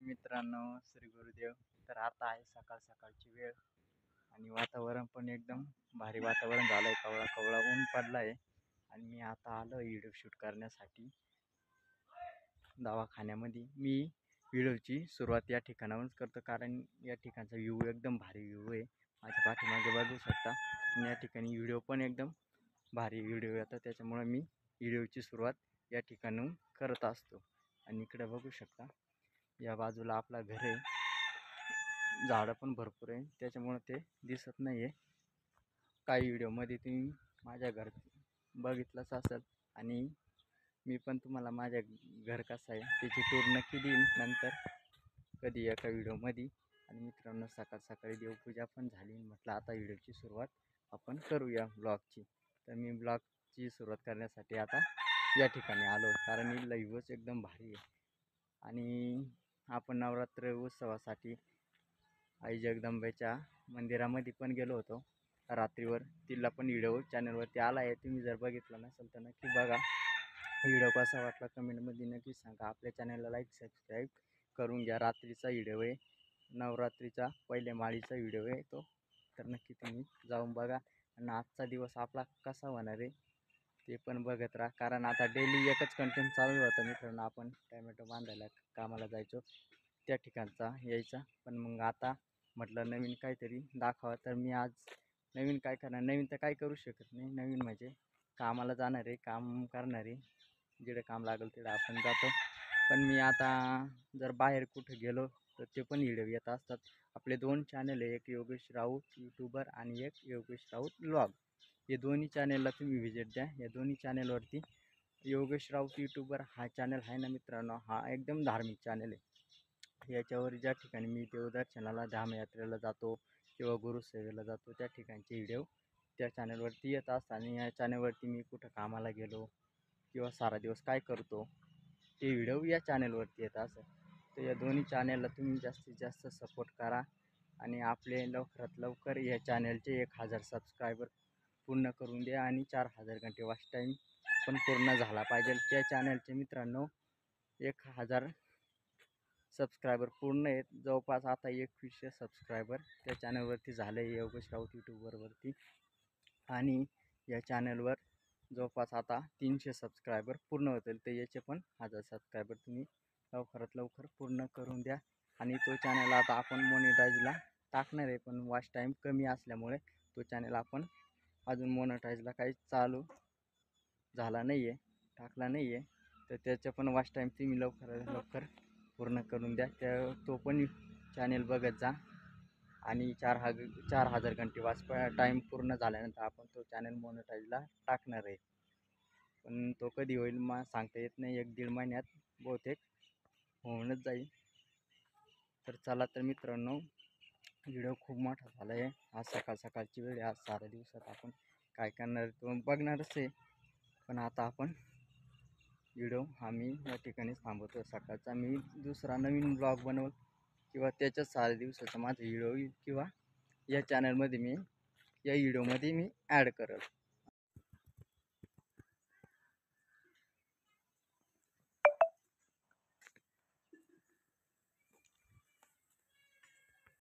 मित्रांनो, श्री गुरुदेव. तर आता आहे सकाळ सकाळची वेळ आणि वातावरण पण एकदम भारी वातावरण झालंय. कवळा कवळा ऊन पडलाय आणि मी आता आलो व्हिडिओ शूट करण्यासाठी दवाखान्यामध्ये. मी व्हिडिओची सुरुवात या ठिकाणावरूनच करतो कारण या ठिकाणचा व्ह्यू एकदम भारी व्ह्यू आहे. माझ्या पाठीमागे बघू शकता आणि या ठिकाणी व्हिडिओ पण एकदम भारी व्हिडिओ येतात, त्याच्यामुळे मी व्हिडिओची सुरुवात या ठिकाणून करत असतो. आणि इकडे बघू शकता या बाजूला आपला घर आहे, झाडं पण भरपूर आहे त्याच्यामुळे ते दिसत नाही आहे. काही व्हिडिओमध्ये तुम्ही माझ्या घर बघितलंच असेल आणि मी पण तुम्हाला माझ्या घर कसं आहे त्याची टूर नक्की देईन नंतर कधी एका व्हिडिओमध्ये. आणि मित्रांनो, सकाळ सकाळी देवपूजा पण झाली, म्हटलं आता व्हिडिओची सुरुवात आपण करूया ब्लॉगची. तर मी ब्लॉगची सुरुवात करण्यासाठी आता या ठिकाणी आलो कारण ही लाईव्हच एकदम भारी आहे. आणि आपण नवरात्र उत्सवासाठी आई जगदंबेच्या मंदिरामध्ये पण गेलो होतो रात्रीवर. तिला पण व्हिडिओ चॅनलवरती आला आहे, तुम्ही जर बघितला नसेल तर नक्की बघा. व्हिडिओ कसा वाटला कमेंटमध्ये नक्की सांगा. आपल्या चॅनलला लाईक सबस्क्राईब करून घ्या. रात्रीचा व्हिडिओ आहे, नवरात्रीचा पहिल्या माळीचा व्हिडिओ आहे तो, तर नक्की तुम्ही जाऊन बघा. आणि आजचा दिवस आपला कसा होणार आहे ते पण बघत राहा कारण आता डेली एकच कंटेंट चालू होता. मित्रांनो, आपण टॅमॅटो बांधायला कामाला जायचो त्या ठिकाणचा यायचा, पण मग आता म्हटलं नवीन काहीतरी दाखवा. तर मी आज नवीन काय करणार, नवीन तर काय करू शकत नाही. नवीन म्हणजे कामाला जाणार आहे, काम करणार आहे, जिकडे काम लागेल तिकडे आपण जातो. पण मी आता जर बाहेर कुठे गेलो तर ते पण व्हिडिओ येत असतात. आपले 2 चॅनल आहे, एक योगेश राऊत यूट्यूबर आणि एक योगेश राऊत ब्लॉग. हे दोन्ही चॅनलला तुम्ही व्हिजिट द्या. या दोन्ही चॅनलवरती योगेश राऊत यूट्यूबर हा चॅनल आहे ना मित्रांनो, हा एकदम धार्मिक चॅनल आहे. याच्यावर ज्या ठिकाणी मी देवदर्शनाला धामयात्रेला जातो किंवा गुरुसेवेला जातो त्या ठिकाणचे व्हिडिओ त्या चॅनलवरती येत असतात. आणि या चॅनलवरती मी कुठं कामाला गेलो किंवा सारा दिवस काय करतो ते व्हिडिओ या चॅनलवरती येत असतात. तर या दोन्ही चॅनलला तुम्ही जास्तीत जास्त सपोर्ट करा आणि आपले लवकरात लवकर या चॅनलचे 1000 सबस्क्रायबर पूर्ण करून द्या आणि 4000 घंटे वॉच टाईम पण पूर्ण झाला पाहिजे. त्या चॅनलचे मित्रांनो 1000 सबस्क्रायबर पूर्ण आहेत. जवळपास आता 2100 सबस्क्रायबर त्या चॅनलवरती झाले आहे योगेश राऊत यूट्यूबरवरती. आणि या चॅनलवर जवळपास आता 300 सबस्क्रायबर पूर्ण होतील. तर याचे पण 1000 सबस्क्रायबर तुम्ही लवकरात लवकर पूर्ण करून द्या. आणि तो चॅनल आता आपण मोनेटाईजला टाकणार आहे, पण वॉच टाईम कमी असल्यामुळे तो चॅनल आपण अजून मोनेटाईजला काही चालू झाला नाही आहे, टाकला नाही आहे. तर त्याचं पण वॉच टाईम तुम्ही लवकरात लवकर पूर्ण करून द्या. तो पण चॅनल बघत जा. आणि 4000 घंटे वॉच टाईम पूर्ण झाल्यानंतर आपण तो चॅनल मोनेटाईजला टाकणार आहे, पण तो कधी होईल मग सांगता येत नाही. 1-1.5 महिन्यात बहुतेक होऊनच जाईल. तर चला तर मित्रांनो, व्हिडिओ खूप मोठा झाला आहे. आज सकाळ सकाळची वेळ आहे. आज साऱ्या दिवसात आपण काय करणार तो बघणारच आहे, पण आता आपण व्हिडिओ आम्ही या ठिकाणीच थांबवतो. सकाळचा मी दुसरा नवीन ब्लॉग बनवल किंवा त्याच्याच साऱ्या दिवसाचा माझा व्हिडिओ किंवा या चॅनलमध्ये मी या व्हिडिओमध्ये मी ॲड करेल.